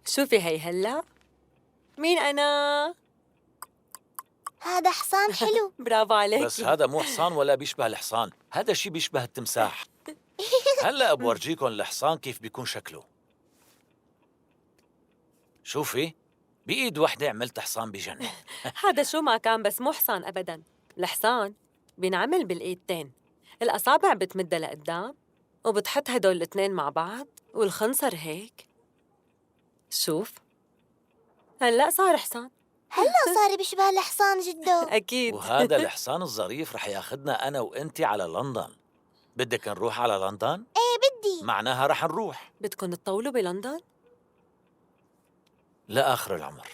شوفي هي هلا. مين أنا؟ هذا حصان حلو. برافو عليكي. بس هذا مو حصان ولا بيشبه الحصان، هذا شي بيشبه التمساح. هلأ بورجيكم الحصان كيف بيكون شكله. شوفي، بإيد وحدة عملت حصان بجنن. هذا شو ما كان بس مو حصان أبداً. الحصان بينعمل بالإيدتين، الأصابع بتمدها لقدام وبتحط هدول الاثنين مع بعض والخنصر هيك. شوف هلأ صار حصان. هلا صار بيشبه الحصان جدو. أكيد. وهذا الحصان الظريف رح ياخدنا أنا وإنتي على لندن. بدك نروح على لندن؟ ايه بدي. معناها رح نروح بدكن تطولوا بلندن؟ لآخر العمر.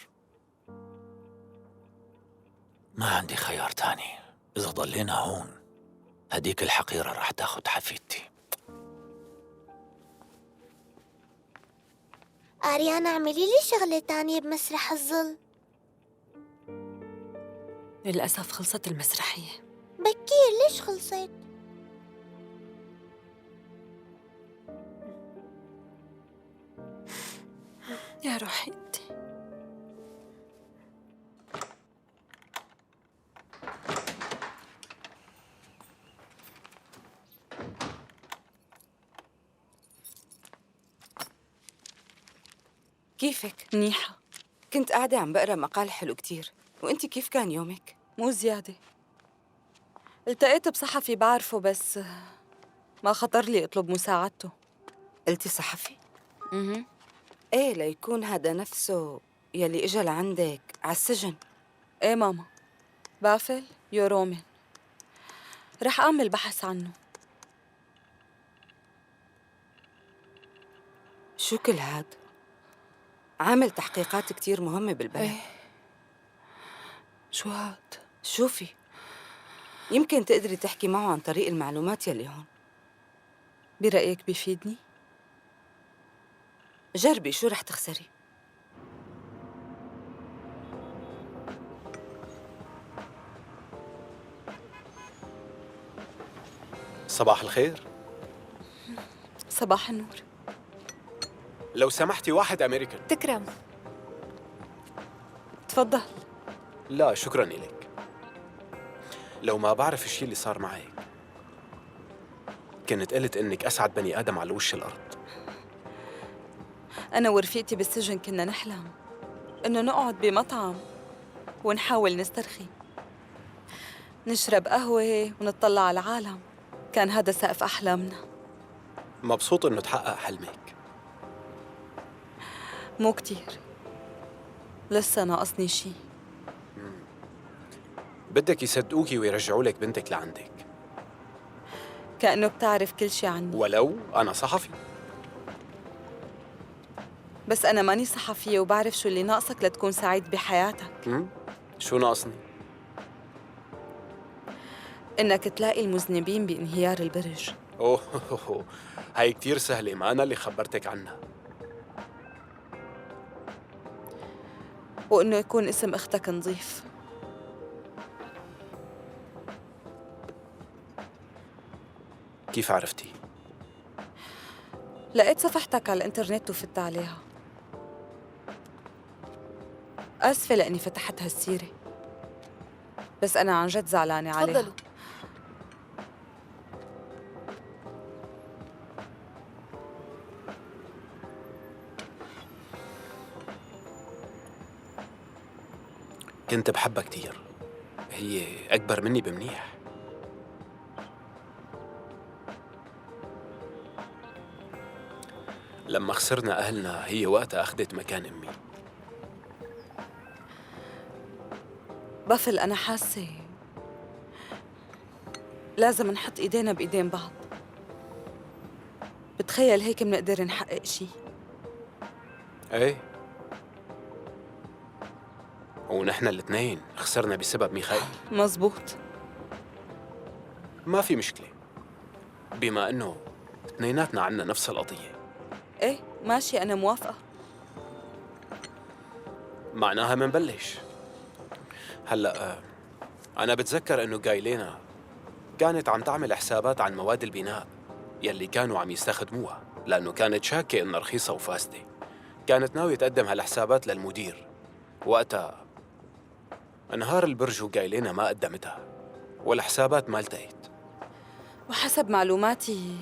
ما عندي خيار تاني. إذا ضلينا هون هديك الحقيرة رح تاخد حفيدتي. آريانا اعملي لي شغلة تانية بمسرح الظل. للأسف خلصت المسرحية. بكير ليش خلصت؟ يا روحي انت. كيفك؟ منيحة. كنت قاعدة عم بقرا مقال حلو كتير، وانتي كيف كان يومك؟ مو زيادة. التقيت بصحفي بعرفه بس ما خطر لي اطلب مساعدته. قلتي صحفي؟ ايه ليكون هذا نفسه يلي اجا لعندك على السجن. ايه ماما، بافل يورومن. رح أعمل بحث عنه. شو كل هاد؟ عامل تحقيقات كتير مهمة بالبلد. ايه شو هاد؟ شوفي، يمكن تقدري تحكي معه عن طريق المعلومات يلي هون. برأيك بيفيدني؟ جربي، شو رح تخسري؟ صباح الخير. صباح النور. لو سمحتي واحد أمريكان. تكرم. تفضل. لا شكراً إليك. لو ما بعرف الشي اللي صار معك كنت قلت إنك أسعد بني آدم على وش الأرض. أنا ورفيقتي بالسجن كنا نحلم إنه نقعد بمطعم ونحاول نسترخي، نشرب قهوة ونطلع على العالم. كان هذا سقف أحلامنا. مبسوط إنه تحقق حلمك. مو كتير، لسه ناقصني شي. بدك يصدقوكي ويرجعوا لك بنتك لعندك، كأنه بتعرف كل شي عني. ولو أنا صحفي. بس أنا ماني صحفية وبعرف شو اللي ناقصك لتكون سعيد بحياتك. شو ناقصني؟ إنك تلاقي المذنبين بانهيار البرج. أوه هاي كتير سهلة، ما أنا اللي خبرتك عنها. وإنه يكون اسم أختك نظيف. كيف عرفتي؟ لقيت صفحتك على الإنترنت وفت عليها. آسفة لأني فتحت هالسيرة، بس أنا عن جد زعلانة عليها. تفضلوا. كنت بحبها كتير، هي أكبر مني بمنيح. لما خسرنا أهلنا هي وقتها أخذت مكان أمي. بفل أنا حاسة لازم نحط إيدينا بإيدين بعض. بتخيل هيك منقدر نحقق شي. ايه، ونحن الاثنين خسرنا بسبب ميخائيل. مزبوط. ما في مشكلة، بما انه اثنيناتنا عنا نفس القضية. إيه ماشي، أنا موافقة. معناها منبلش. هلأ أنا بتذكر إنه جايلينا كانت عم تعمل حسابات عن مواد البناء يلي كانوا عم يستخدموها، لأنه كانت شاكة إنها رخيصة وفاسدة. كانت ناوية تقدم هالحسابات للمدير. وقتها انهار البرج وقايلينا ما قدمتها، والحسابات ما التقيت. وحسب معلوماتي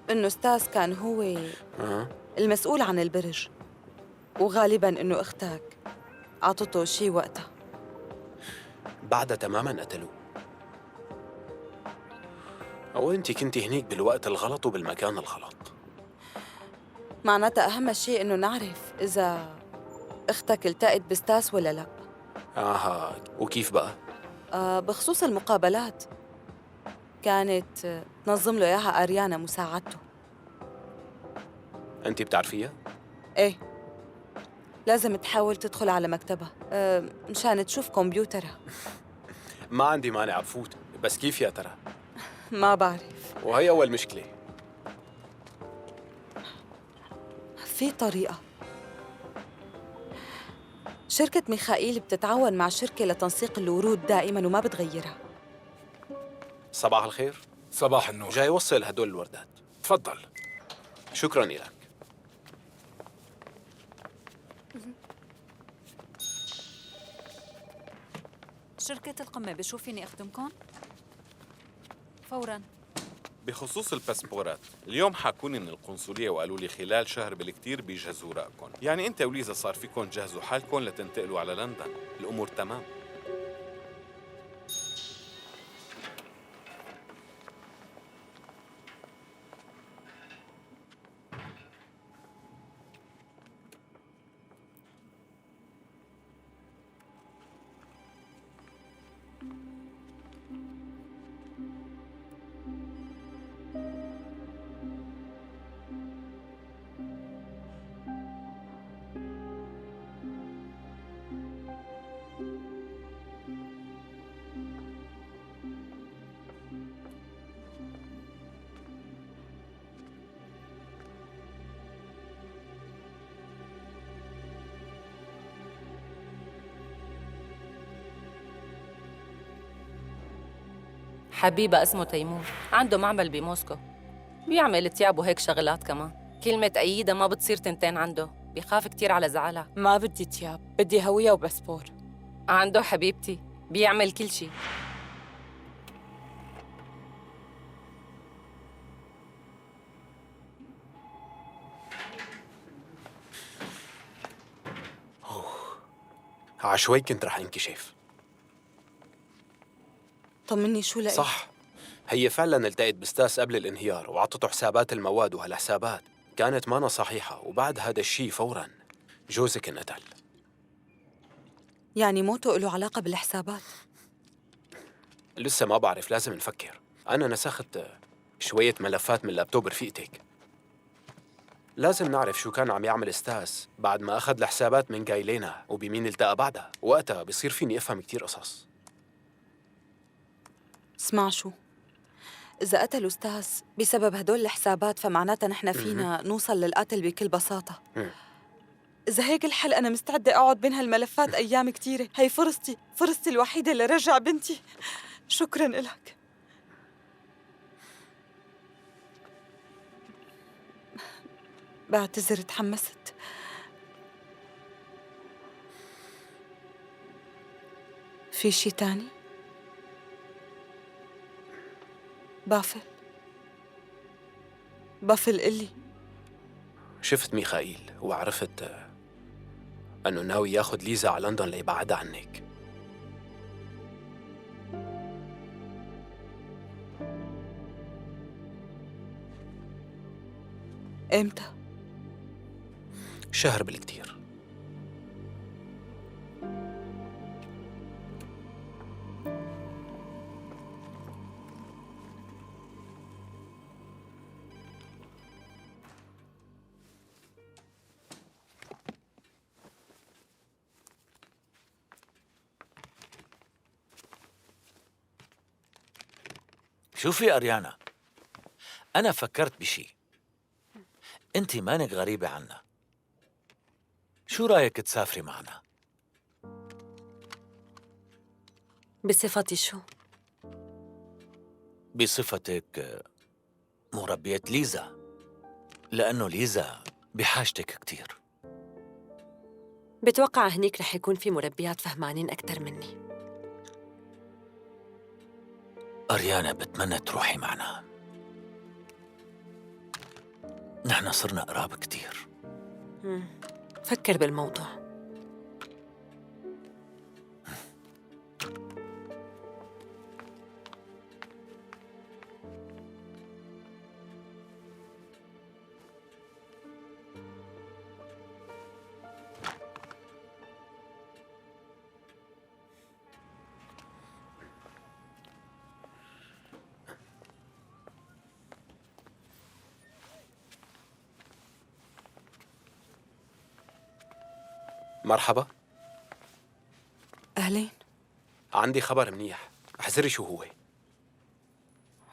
إنه ستاس كان هو أه؟ المسؤول عن البرج، وغالباً إنه أختك عطته شي وقتها. بعدها تماماً قتلوه. أو أنت كنتي هنيك بالوقت الغلط وبالمكان الغلط. معناتها أهم شيء إنه نعرف إذا أختك التقت بستاس ولا لا. وكيف بقى؟ بخصوص المقابلات، كانت تنظم له إياها أريانا مساعدته. أنت بتعرفيها؟ إيه، لازم تحاول تدخل على مكتبها مشان تشوف كمبيوترها. ما عندي مانع بفوت، بس كيف يا ترى؟ ما بعرف. وهي أول مشكلة. في طريقة. شركة ميخائيل بتتعاون مع شركة لتنسيق الورود دائماً وما بتغيرها. صباح الخير. صباح النور. جاي وصل هدول الوردات. تفضل. شكراً لك. شركة القمة، بشوف فيني أخدمكم؟ فوراً. بخصوص الباسبورات، اليوم حكوني من القنصلية وقالوا لي خلال شهر بالكتير بيجهزوا رأيكم. يعني أنت وليزا صار فيكم تجهزوا حالكم لتنتقلوا على لندن. الأمور تمام. حبيبة اسمه تيمور، عنده معمل بموسكو، بيعمل تياب وهيك شغلات كمان. كلمة أيدة ما بتصير تنتين عنده، بيخاف كتير على زعلها. ما بدي تياب، بدي هوية وباسبور. عنده حبيبتي، بيعمل كل شي. عشوي كنت رح انكشف. طمني شو لقيت؟ صح، هي فعلا التقت بستاس قبل الانهيار وعطته حسابات المواد، وهالحسابات كانت مانا صحيحة. وبعد هذا الشيء فوراً جوزك انقتل. يعني موته له علاقة بالحسابات؟ لسه ما بعرف، لازم نفكر. أنا نسخت شوية ملفات من لابتوب رفيقتك. لازم نعرف شو كان عم يعمل ستاس بعد ما أخذ الحسابات من جايلينا وبمين التقى بعدها. وقتها بصير فيني أفهم كتير قصص. اسمع شو، إذا قتلوا ستاس بسبب هدول الحسابات فمعناتها نحن فينا نوصل للقتل بكل بساطة. إذا هيك الحل، أنا مستعدة أقعد بين هالملفات أيام كتيرة. هي فرصتي الوحيدة لرجع بنتي. شكراً إلك. بعتذر، تحمست. في شي تاني؟ بافل إلي. شفت ميخائيل وعرفت أنه ناوي ياخد ليزا على لندن ليبعدها عنك. إمتى؟ شهر بالكتير. شوفي أريانا، أنا فكرت بشي. أنت مانك غريبة عنا. شو رأيك تسافري معنا؟ بصفتي شو؟ بصفتك مربية ليزا، لأنه ليزا بحاجتك كتير. بتوقع هنيك رح يكون في مربيات فهمانين أكتر مني. أريانا بتمنى تروحي معنا. نحن صرنا قراب كتير. فكر بالموضوع. مرحبا. أهلين. عندي خبر منيح، احذري شو هو.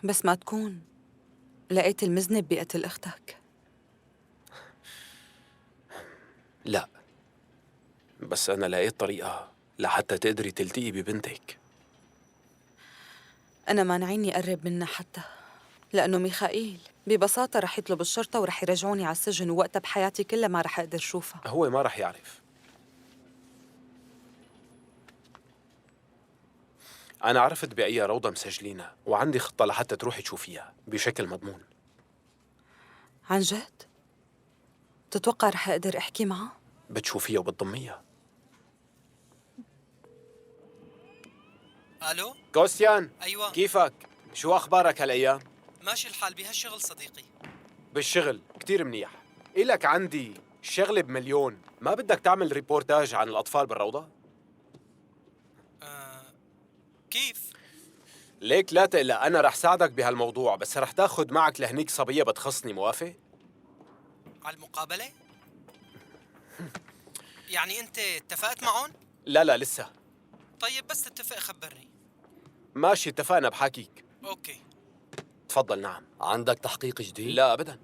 بس ما تكون لقيت المذنب بقتل أختك. لا، بس أنا لقيت طريقة لحتى تقدري تلتقي ببنتك. أنا مانعيني أقرب منها حتى، لأنه ميخائيل ببساطة رح يطلب الشرطة ورح يرجعوني على السجن، ووقتها بحياتي كلها ما رح أقدر شوفها. هو ما رح يعرف. أنا عرفت بأي روضة مسجلينها، وعندي خطة لحتى تروحي تشوفيها بشكل مضمون. عن جد؟ تتوقع رح أقدر أحكي معها؟ بتشوفيها وبتضميها. الو. كوستيان، ايوه. كيفك؟ شو أخبارك هالأيام؟ ماشي الحال بهالشغل صديقي. بالشغل كتير منيح. إلك عندي شغلة بمليون. ما بدك تعمل ريبورتاج عن الأطفال بالروضة؟ كيف؟ ليك لا تقلق، أنا رح ساعدك بهالموضوع، بس رح تاخد معك لهنيك صبية بتخصني. موافق؟ على المقابلة؟ يعني أنت اتفقت معهم؟ لا لسه. طيب بس تتفق خبرني. ماشي اتفقنا، بحاكيك. أوكي. تفضل. نعم. عندك تحقيق جديد؟ لا أبداً،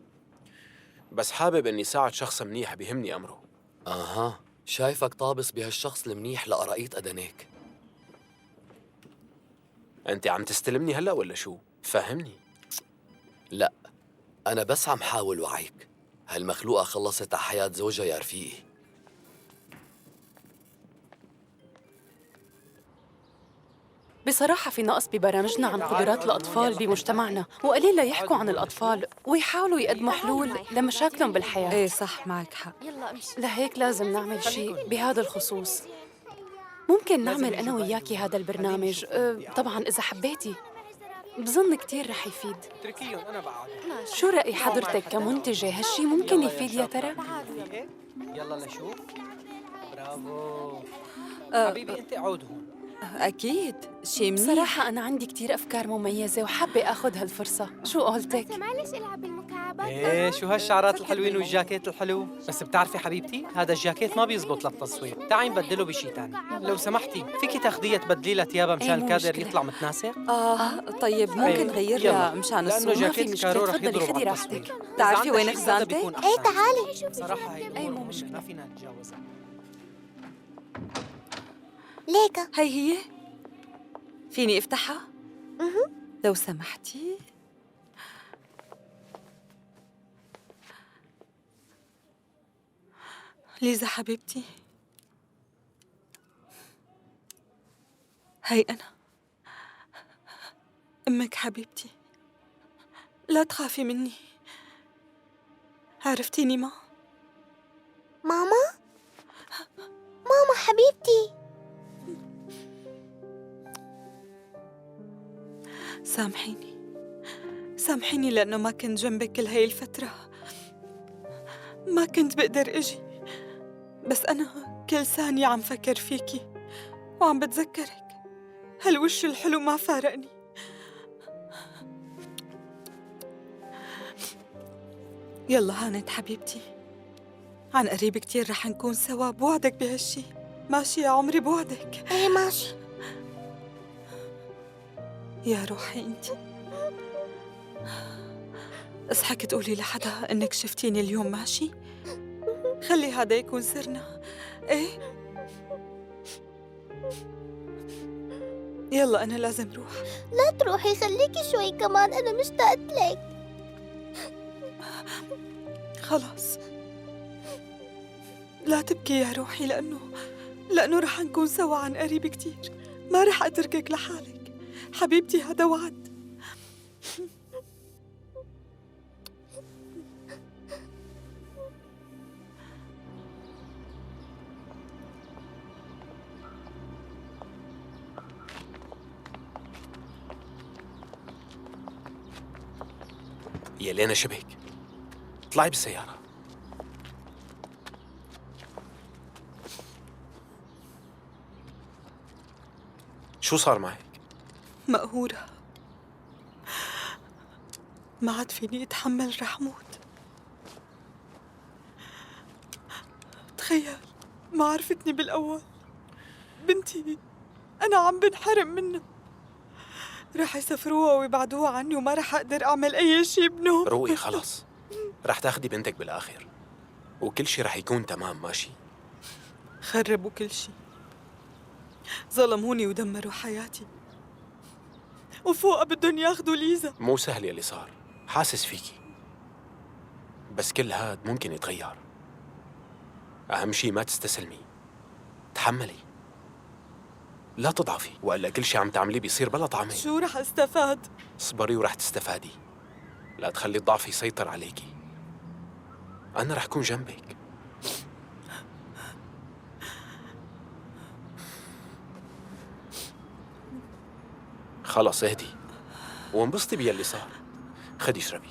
بس حابب إني ساعد شخص منيح بيهمني أمره. أها، شايفك طابس بهالشخص المنيح لقرقيت أدنيك. أنت عم تستلمني هلأ ولا شو؟ فهمني. لا، أنا بس عم حاول وعيك. هالمخلوقة خلصت على حياة زوجها يا رفيقي. بصراحة في نقص ببرامجنا عن قدرات الأطفال بمجتمعنا، وقليل لا يحكوا عن الأطفال ويحاولوا يقدموا حلول لمشاكلهم بالحياة. إيه صح، معك حق. لهيك لازم نعمل شيء بهذا الخصوص. ممكن نعمل أنا وياكي هذا البرنامج، طبعاً إذا حبيتي. بظن كتير رح يفيد. اتركيهم أنا بعد. شو رأي حضرتك كمنتجة؟ هالشي ممكن يفيد يا ترى؟ يلا لشوف. برافو. أه حبيبي أنت عود هون. أكيد شي منيح. بصراحة أنا عندي كتير أفكار مميزة وحابة أخذ هالفرصة. شو قولتك؟ معلش العب بالمكعبات. ايه شو هالشعرات الحلوين والجاكيت الحلو. بس بتعرفي حبيبتي هذا الجاكيت ما بيزبط للتصوير. تعي نبدله بشي تاني. لو سمحتي فيكي تاخديها تبدلي لها ثيابها مشان مو الكادر مشكلة. يطلع متناسق. طيب ممكن نغير لها مشان لأنه الصورة. جاكيت في مشكلة، كارو رح تفضلي يضرب خدي على راحتك. التصوير. بتعرفي إذا وين عندك شي هذا خزانتك؟ بيكون ايه أحسن. تعالي. صراحة هي أي مو الأمور مشكلة. ما فينا نتجاوزها. ليكا. هي فيني افتحها؟ لو سمحتي. ليزا حبيبتي، هي أنا أمك حبيبتي. لا تخافي مني. عرفتيني ما؟ ماما. ماما حبيبتي. سامحيني سامحيني لأنه ما كنت جنبك كل هاي الفترة. ما كنت بقدر أجي، بس أنا كل ثانية عم فكر فيكي وعم بتذكرك. هالوش الحلو ما فارقني. يلا هانت حبيبتي، عن قريب كتير رح نكون سوا. بوعدك بهالشي. ماشي يا عمري، بوعدك. ايه ماشي. يا روحي انتي، اصحك تقولي لحدا انك شفتيني اليوم. ماشي؟ خلي هذا يكون سرنا. ايه يلا انا لازم روح. لا تروحي، خليكي شوي كمان، انا مشتاقت لك. خلاص لا تبكي يا روحي، لأنه رح نكون سوا عن قريب كتير. ما رح أتركك لحالك حبيبتي، هذا وعد. يا لينا شبك، اطلعي بالسيارة. شو صار معك؟ مقهورة، ما عاد فيني أتحمل، رح موت. تخيل، ما عرفتني بالأول، بنتي أنا عم بنحرم منها. رح يسافروها ويبعدوها عني وما رح أقدر أعمل أي شي بنوم. روقي خلص، رح تاخدي بنتك بالآخر وكل شي رح يكون تمام. ماشي؟ خربوا كل شي، ظلموني ودمروا حياتي، وفوقها بدهم ياخدوا ليزا. مو سهل يلي صار، حاسس فيكي، بس كل هاد ممكن يتغير. أهم شي ما تستسلمي، تحملي، لا تضعفي، وإلا كل شي عم تعمليه بيصير بلا طعمه. شو رح استفاد؟ اصبري ورح تستفادي. لا تخلي الضعف يسيطر عليكي، أنا رح كون جنبك. خلص اهدي وانبسطي بيلي صار. خدي اشربي،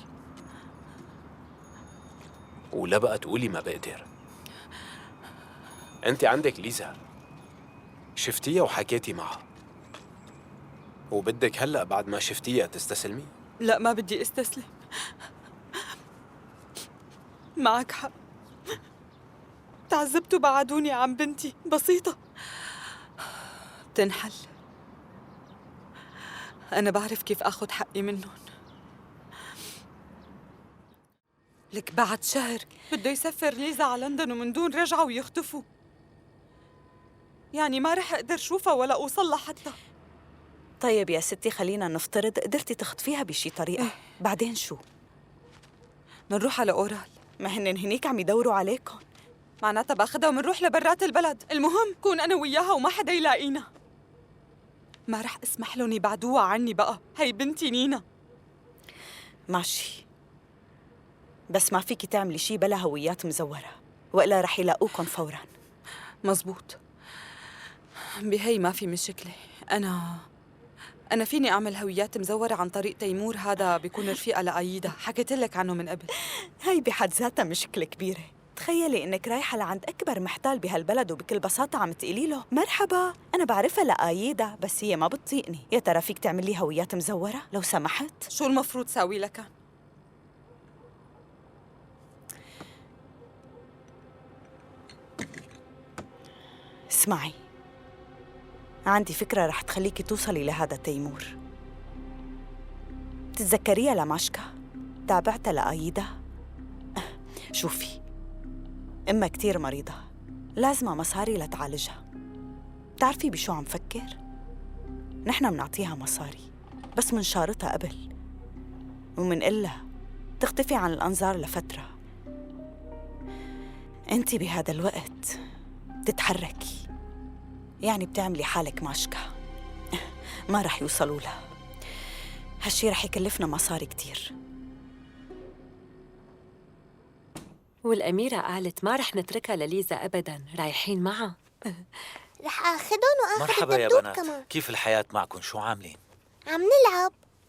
ولا بقى تقولي ما بقدر. انت عندك ليزا، شفتيها وحكيتي معها، وبدك هلأ بعد ما شفتيها تستسلمي؟ لا، ما بدي استسلم. معك حق، تعذبتوا بعدوني عن بنتي، بسيطة تنحل. أنا بعرف كيف أخذ حقي منهم. لك بعد شهر بده يسافر ليزا على لندن ومن دون رجعة ويختفوا، يعني ما رح أقدر شوفها ولا أوصل لها حتى. طيب يا ستي، خلينا نفترض قدرتي تخطفيها بشي طريقة. بعدين شو؟ منروح على أورال. ما هن هنيك عم يدوروا عليكم. معناتها باخدها ومنروح لبرات البلد. المهم كون أنا وياها وما حدا يلاقينا. ما رح اسمح لهم يبعدوها عني بقى، هي بنتي نينا. ماشي، بس ما فيكي تعملي شي بلا هويات مزورة، وإلا رح يلاقوكم فوراً. مزبوط، بهي ما في مشكلة. أنا فيني أعمل هويات مزورة عن طريق تيمور، هذا بيكون رفيقة لأيدا، حكيت لك عنه من قبل. هي بحد ذاتها مشكلة كبيرة. تخيلي إنك رايحة لعند أكبر محتال بهالبلد وبكل بساطة عم تقولي له مرحبا أنا بعرفها لأيدا بس هي ما بتطيقني، يا ترى فيك تعملي هويات مزورة لو سمحت؟ شو المفروض ساوي لك؟ اسمعي، عندي فكرة رح تخليكي توصلي لهذا تيمور. تتذكريها لماشكا؟ تابعتها لأيدا؟ شوفي، أمها كتير مريضة، لازمها مصاري لتعالجها. بتعرفي بشو عم فكر؟ نحن منعطيها مصاري بس منشارطها قبل ومنقلها تختفي عن الأنظار لفترة. انتي بهذا الوقت تتحركي، يعني بتعملي حالك ماشكا، ما رح يوصلوا لها. هالشي رح يكلفنا مصاري كتير. والأميرة قالت ما رح نتركها لليزا أبداً، رايحين معها. رح آخدهم وآخد مرحبا يا الدبدوب بنات، كمان. كيف الحياة معكم؟ شو عاملين؟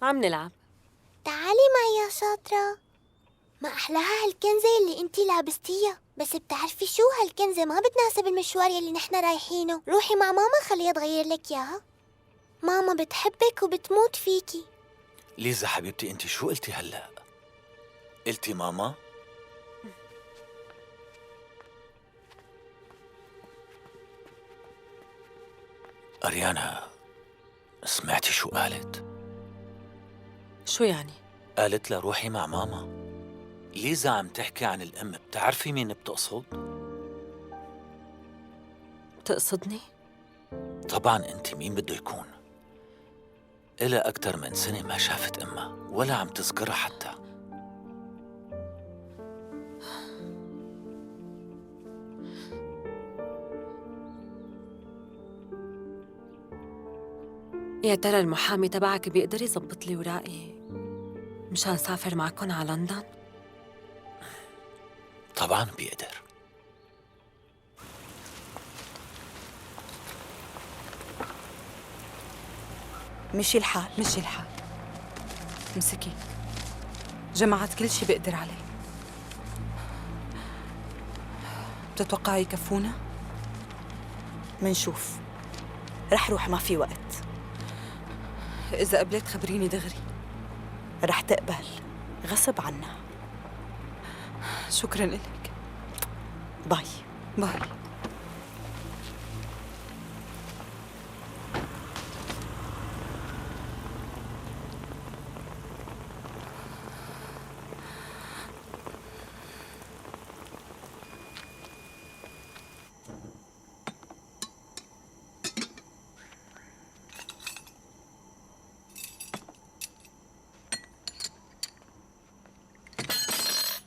عم نلعب. تعالي معي يا شاطرة. ما أحلاها هالكنزة اللي انتي لابستيها، بس بتعرفي شو؟ هالكنزة ما بتناسب المشوار يلي نحن رايحينه. روحي مع ماما خليها تغير لك إياها. ماما بتحبك وبتموت فيكي. ليزا حبيبتي، انت شو قلتي هلأ؟ قلتي ماما؟ أريانا، سمعتي شو قالت؟ شو يعني؟ قالت لها روحي مع ماما. ليزا عم تحكي عن الأم، بتعرفي مين بتقصد؟ تقصدني؟ طبعاً أنت مين بده يكون؟ إلها أكتر من سنة ما شافت أمها ولا عم تذكرها حتى. يا ترى المحامي تبعك بيقدر يزبط لي وراقي مشان سافر معكن على لندن؟ طبعا بيقدر. مشي الحال. مشي الحال. امسكي، جمعت كل شي بقدر عليه. بتتوقعي يكفونا؟ منشوف. رح روح، ما في وقت. إذا قبلت خبريني دغري. رح تقبل غصب عنها. شكراً لك. باي. باي.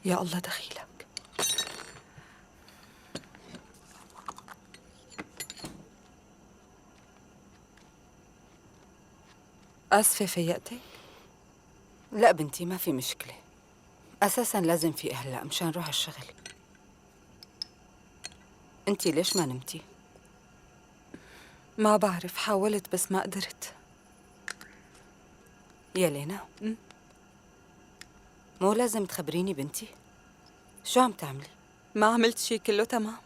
يا الله دخيلك. آسفة فيقتك؟ لا بنتي، ما في مشكلة. أساساً لازم في هلأ مشان روح الشغل. أنتي ليش ما نمتي؟ ما بعرف، حاولت بس ما قدرت. يا لينا، مو لازم تخبريني بنتي؟ شو عم تعملي؟ ما عملت شي، كله تمام.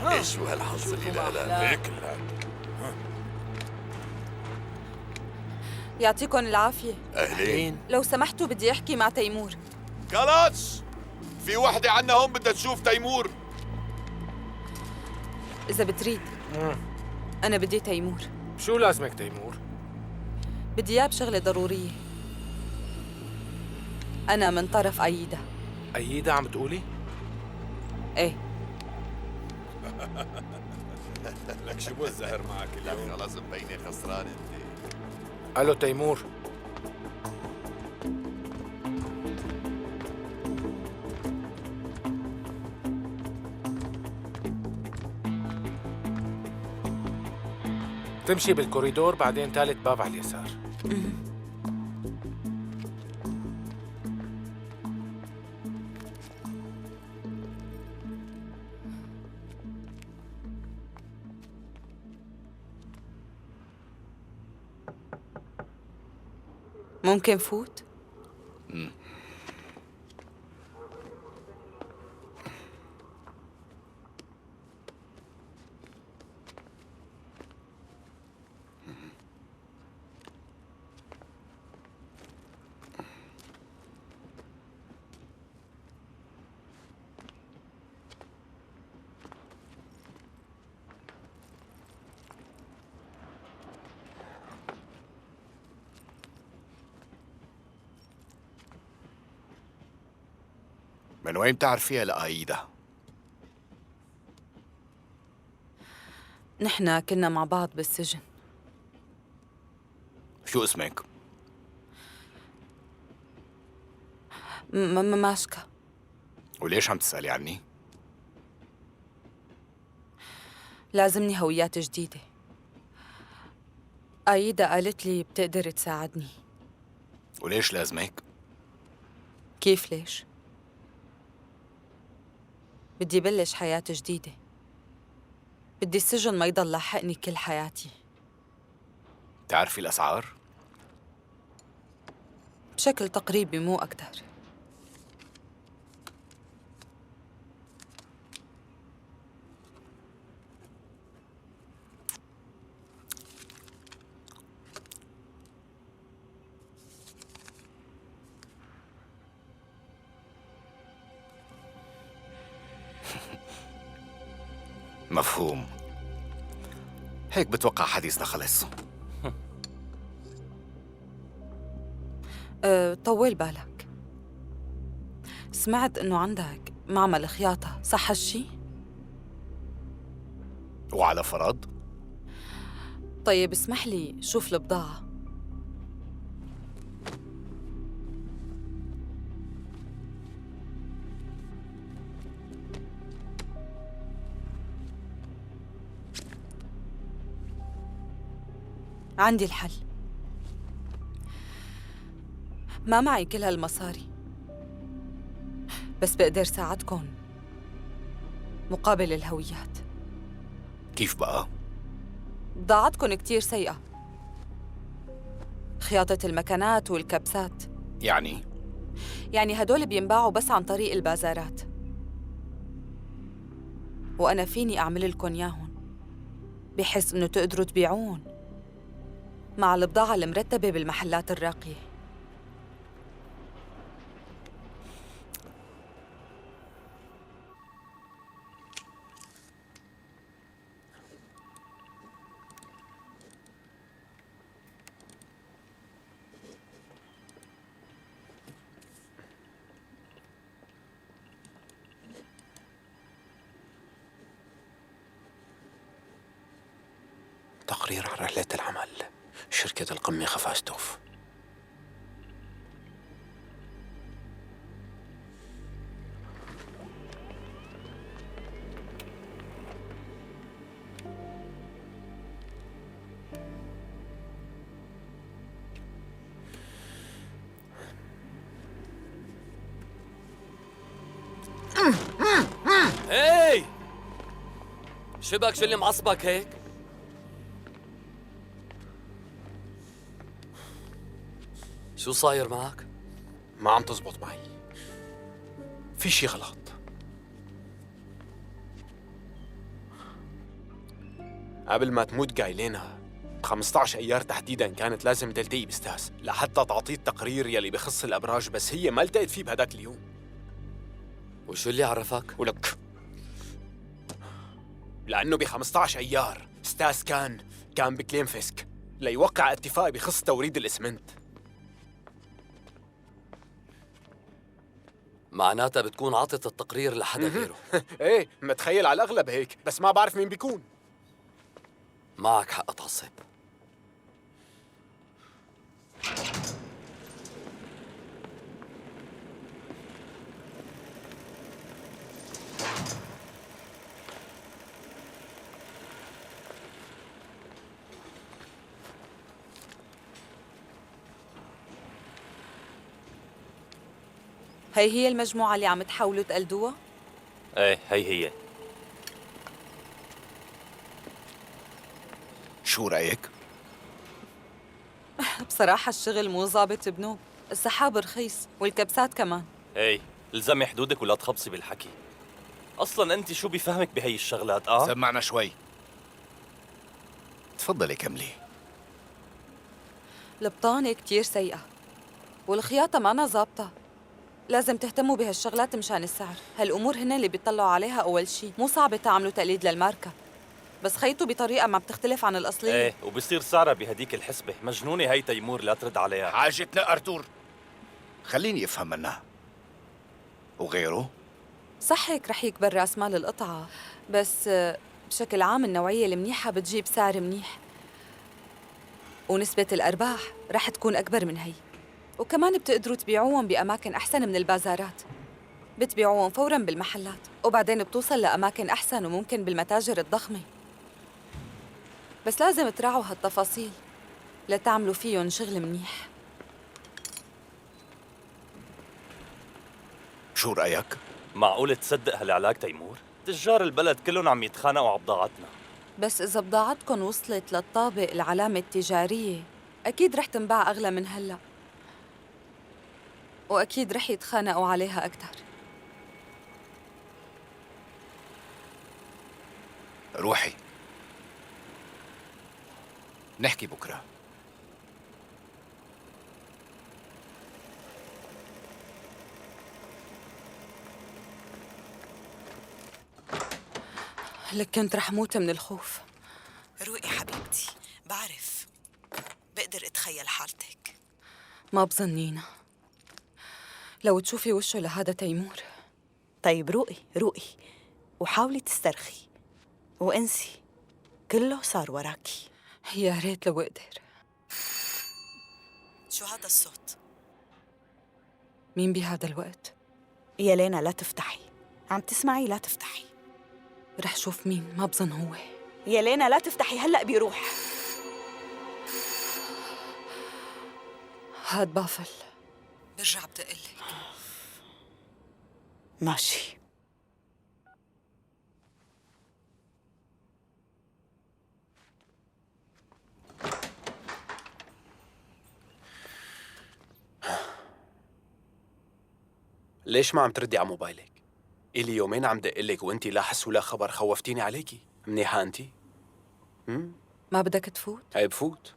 ايش شو هالحظ اللي لا هيك لا. يعطيكم العافية. اهلين. لو سمحتوا بدي احكي مع تيمور. كلاتش، في وحدة عنا هون بدها تشوف تيمور. إذا بتريد. أنا بدي تيمور. شو لازمك تيمور؟ بدي إياه بشغلة ضرورية. أنا من طرف أيدا. أيدا عم تقولي؟ إيه. لك شو بو الزهر معك اليوم؟ خلص مبينة خسران انت. الو تيمور. تمشي بالكوريدور بعدين ثالث باب على اليسار. ممكن فوت؟ من وين بتعرفيها لآيدا؟ نحن كنا مع بعض بالسجن. شو اسمك؟ ماشكا. وليش عم تسألي عني؟ لازمني هويات جديدة. آيدا قالت لي بتقدر تساعدني. وليش لازمك؟ كيف ليش؟ بدي بلش حياة جديدة. بدي السجن ما يضل لاحقني كل حياتي. تعرفي الأسعار؟ بشكل تقريبي مو أكتر. مفهوم. هيك بتوقع حديثنا خلص. طول بالك. سمعت إنه عندك معمل خياطة، صح هالشي؟ وعلى فرض؟ طيب اسمح لي شوف البضاعة. عندي الحل. ما معي كل هالمصاري، بس بقدر ساعدكن مقابل الهويات. كيف بقى؟ بضاعتكن كتير سيئة، خياطة المكانات والكبسات. يعني هدول بينباعوا بس عن طريق البازارات، وأنا فيني أعمل لكم ياهن بحيث إنه تقدروا تبيعون مع البضاعة المرتبة بالمحلات الراقية. تقرير عن رحلة العمل شركة القمة خفاستوف. هاي شبك شو اللي معصبك هيك؟ شو صاير معك؟ ما عم تزبط معي، في شي غلط. قبل ما تموت جايلينا 15 ايار تحديدا كانت لازم تلتقي باستاذ لحتى تعطيه التقرير يلي بخص الابراج، بس هي ما التقت فيه بهداك اليوم. وشو اللي عرفك؟ ولك لانه ب 15 ايار استاذ كان بكليم فيسك ليوقع اتفاق بخص توريد الاسمنت. معناتها بتكون عطت التقرير لحدا غيره. ايه متخيل على الاغلب هيك، بس ما بعرف مين بيكون. معك حق تعصب. هي المجموعة اللي عم تحاولوا تقلدوها؟ ايه هي. شو رأيك؟ بصراحة الشغل مو ظابط بنوب، السحاب رخيص والكبسات كمان. ايه الزمي حدودك ولا تخبصي بالحكي. اصلا انت شو بيفهمك بهي الشغلات؟ سمعنا شوي. تفضلي كملي. البطانة كتير سيئة والخياطة معنا ظابطة. لازم تهتموا بهالشغلات مشان السعر. هالأمور هن اللي بيطلعوا عليها أول شي. مو صعب تعملوا تقليد للماركة، بس خيطوا بطريقة ما بتختلف عن الأصلية. ايه وبصير سعرها بهديك الحسبة. مجنونة هي تيمور، لا ترد عليها. حاجتنا أرتور، خليني أفهم منها. وغيره؟ صح هيك رح يكبر راس مال القطعة، بس بشكل عام النوعية المنيحة بتجيب سعر منيح، ونسبة الأرباح رح تكون أكبر من هي. وكمان بتقدروا تبيعوهم بأماكن أحسن من البازارات. بتبيعوهم فوراً بالمحلات، وبعدين بتوصل لأماكن أحسن وممكن بالمتاجر الضخمة. بس لازم تراعوا هالتفاصيل لتعملوا فيهم شغل منيح. شو رأيك؟ معقول تصدق هالعلاج تيمور؟ تجار البلد كلهم عم يتخانقوا على بضاعتنا. بس إذا بضاعتكم وصلت للطابق العلامة التجارية أكيد رح تنباع أغلى من هلأ، وأكيد رح يتخانقوا عليها أكثر. روحي، نحكي بكرة. لك كنت رح موت من الخوف. روقي حبيبتي، بعرف، بقدر اتخيل حالتك. ما بظنينا. لو تشوفي وشه لهذا تيمور طيب روقي روقي وحاولي تسترخي وانسي، كله صار وراكي. يا ريت لو اقدر. شو هذا الصوت؟ مين بهذا الوقت؟ يا لينا لا تفتحي، عم تسمعي؟ لا تفتحي. رح شوف مين، ما بظن هو. يا لينا لا تفتحي، هلأ بيروح. هاد بافل، برجع بدقلك. ماشي. ليش ما عم تردي على موبايلك؟ إلي يومين عم دقلك وانتي لا حس ولا خبر، خوفتيني عليكي. منيحة انتي؟ ما بدك تفوت؟ ايه بفوت.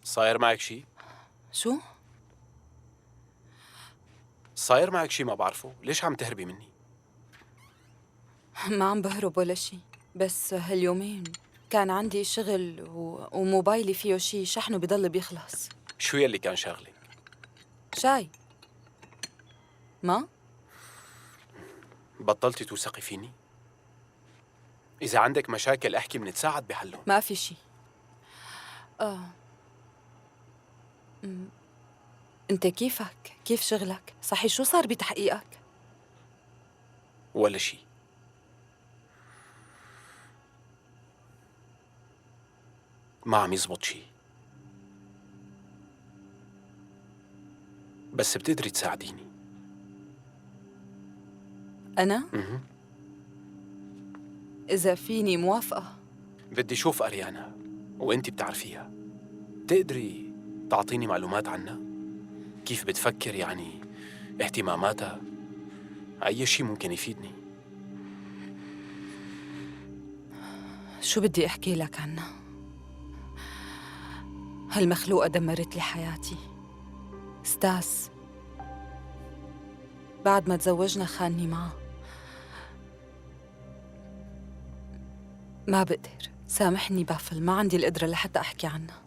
صاير معك شي؟ شو؟ صاير معك شي ما بعرفه؟ ليش عم تهربي مني؟ ما عم بهرب ولا شي، بس هاليومين كان عندي شغل وموبايلي فيه شي شحنه بضل بيخلص. شو يلي كان شاغلك؟ شاي. ما؟ بطلتي توثقي فيني؟ إذا عندك مشاكل احكي منتساعد بحلهم. ما في شي. انت كيفك؟ كيف شغلك؟ صحيح شو صار بتحقيقك؟ ولا شي. ما عم يزبط شي. بس بتقدري تساعديني. أنا؟ إذا فيني موافقة. بدي شوف أريانا وإنتي بتعرفيها. تقدري تعطيني معلومات عنها؟ كيف بتفكر يعني؟ اهتماماتها؟ أي شي ممكن يفيدني. شو بدي أحكي لك عنها؟ هالمخلوقة دمرت لي حياتي. ستاس بعد ما تزوجنا خانني معه. ما بقدر، سامحني بافل، ما عندي القدرة لحتى أحكي عنها.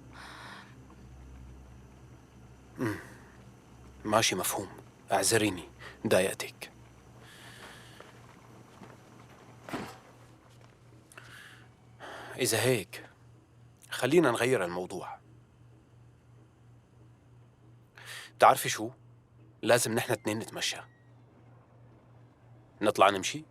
ماشي، مفهوم. اعذريني ضايقتك. إذا هيك خلينا نغير الموضوع. بتعرفي شو؟ لازم نحن اتنين نتمشى. نطلع نمشي؟